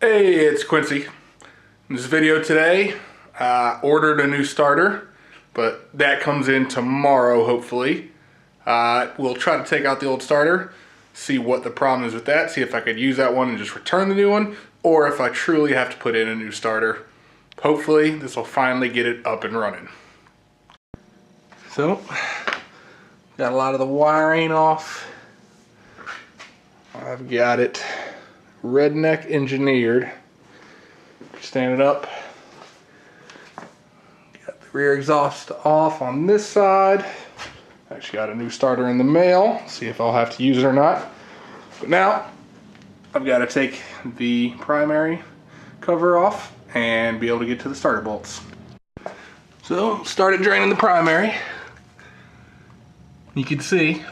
Hey, it's Quincy. In this video today, I ordered a new starter, but that comes in tomorrow, hopefully. We'll try to take out the old starter, see what the problem is with that, see if I could use that one and just return the new one, or if I truly have to put in a new starter. Hopefully, this will finally get it up and running. So, got a lot of the wiring off. I've got it redneck engineered. Stand it up. Got the rear exhaust off on this side. Actually got a new starter in the mail. See if I'll have to use it or not. But now I've got to take the primary cover off and be able to get to the starter bolts. So started draining the primary. You can see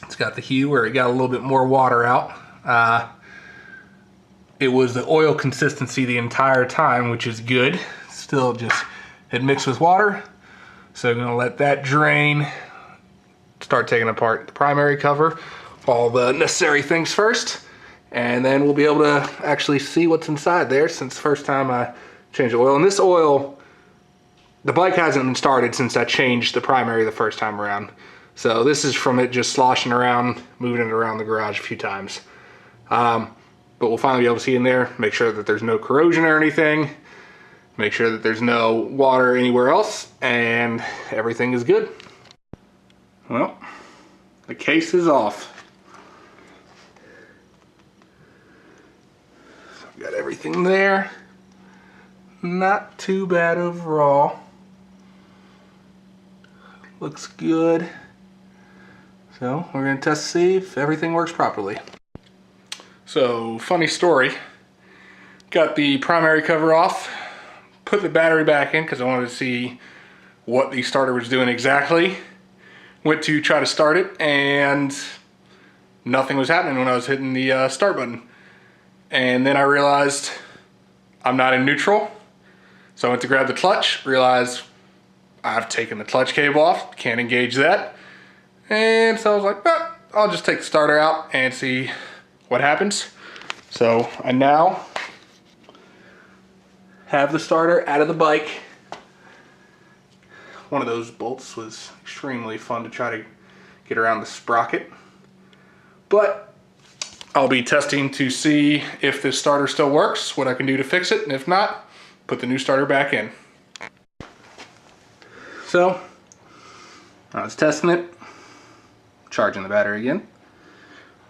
it's got the hue where it got a little bit more water out. It was the oil consistency the entire time, which is good. Still just, it mixed with water. So I'm gonna let that drain, start taking apart the primary cover, all the necessary things first, and then we'll be able to actually see what's inside there since the first time I changed the oil. And this oil, the bike hasn't been started since I changed the primary the first time around. So this is from it just sloshing around, moving it around the garage a few times. But we'll finally be able to see in there, make sure that there's no corrosion or anything, make sure that there's no water anywhere else, and everything is good. Well, the case is off. So I've got everything there. Not too bad overall. Looks good. So we're going to test to see if everything works properly. So, funny story. Got the primary cover off, put the battery back in because I wanted to see what the starter was doing exactly. Went to try to start it and nothing was happening when I was hitting the start button. And then I realized I'm not in neutral. So I went to grab the clutch, realized I've taken the clutch cable off, can't engage that. And so I was like, oh, I'll just take the starter out and see what happens. So I now have the starter out of the bike. One of those bolts was extremely fun to try to get around the sprocket. But I'll be testing to see if this starter still works, what I can do to fix it, and if not, put the new starter back in. So I was testing it, charging the battery again.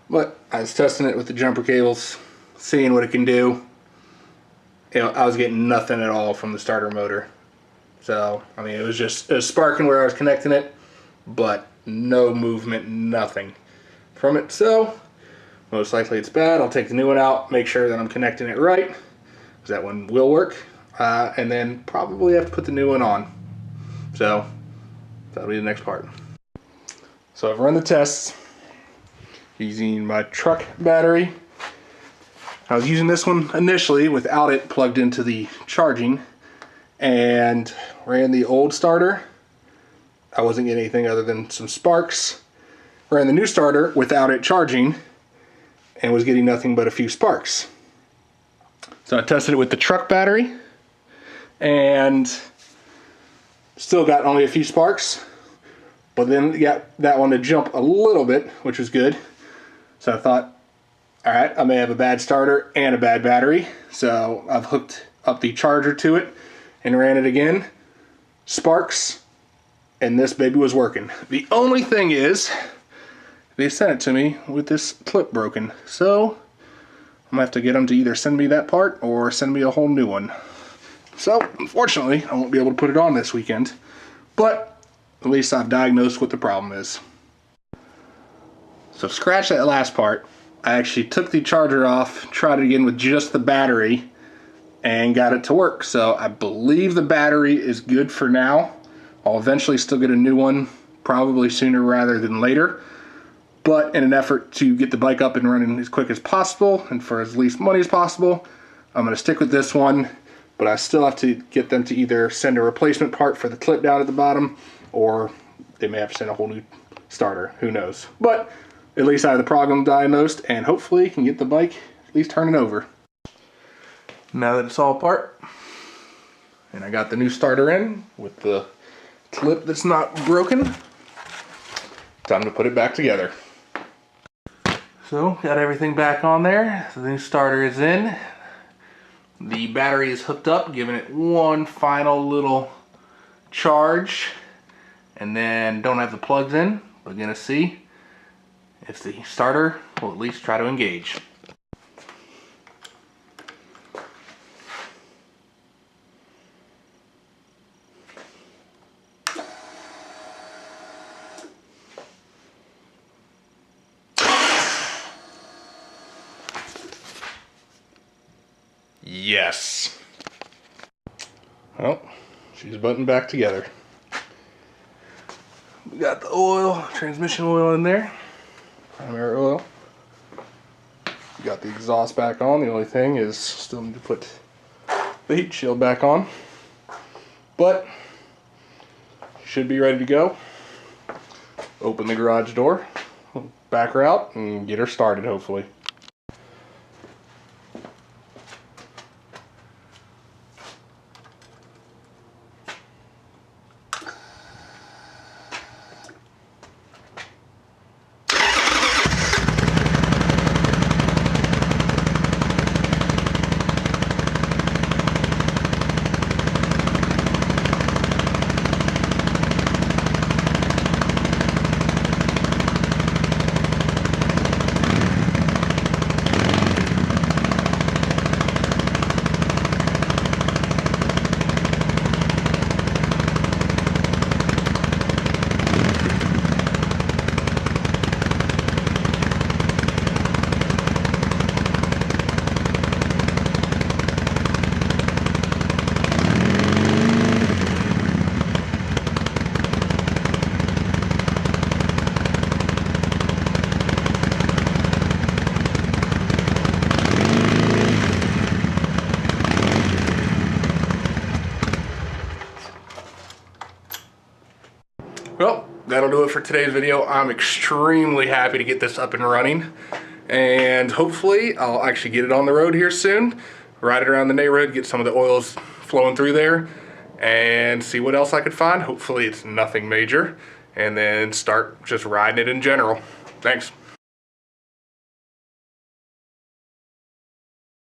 But I was testing it with the jumper cables, seeing what it can do. You know, I was getting nothing at all from the starter motor. So, I mean, it was sparking where I was connecting it, but no movement, nothing from it. So, most likely it's bad. I'll take the new one out, make sure that I'm connecting it right, because that one will work. And then probably have to put the new one on. So, that'll be the next part. So I've run the tests using my truck battery. I was using this one initially without it plugged into the charging and ran the old starter. I wasn't getting anything other than some sparks. Ran the new starter without it charging and was getting nothing but a few sparks. So I tested it with the truck battery and still got only a few sparks. But then got that one to jump a little bit, which was good. So I thought, all right, I may have a bad starter and a bad battery. So I've hooked up the charger to it and ran it again. Sparks, and this baby was working. The only thing is, they sent it to me with this clip broken. So I'm gonna have to get them to either send me that part or send me a whole new one. So unfortunately, I won't be able to put it on this weekend. But at least I've diagnosed what the problem is. So scratch that last part. I actually took the charger off, tried it again with just the battery, and got it to work. So I believe the battery is good for now. I'll eventually still get a new one, probably sooner rather than later. But in an effort to get the bike up and running as quick as possible and for as least money as possible, I'm going to stick with this one. But I still have to get them to either send a replacement part for the clip down at the bottom, or they may have to send a whole new starter, who knows. But at least I have the problem diagnosed, and hopefully can get the bike at least turn it over. Now that it's all apart, and I got the new starter in with the clip that's not broken, time to put it back together. So, got everything back on there. So the new starter is in. The battery is hooked up, giving it one final little charge. And then don't have the plugs in. We're gonna see if the starter will at least try to engage. Yes. Well, she's buttoned back together. We got the oil, transmission oil in there, primary oil. We got the exhaust back on. The only thing is still need to put the heat shield back on. But should be ready to go. Open the garage door, back her out, and get her started hopefully. Well, that'll do it for today's video. I'm extremely happy to get this up and running, and hopefully I'll actually get it on the road here soon, ride it around the neighborhood, get some of the oils flowing through there, and see what else I could find. Hopefully it's nothing major, and then start just riding it in general. Thanks.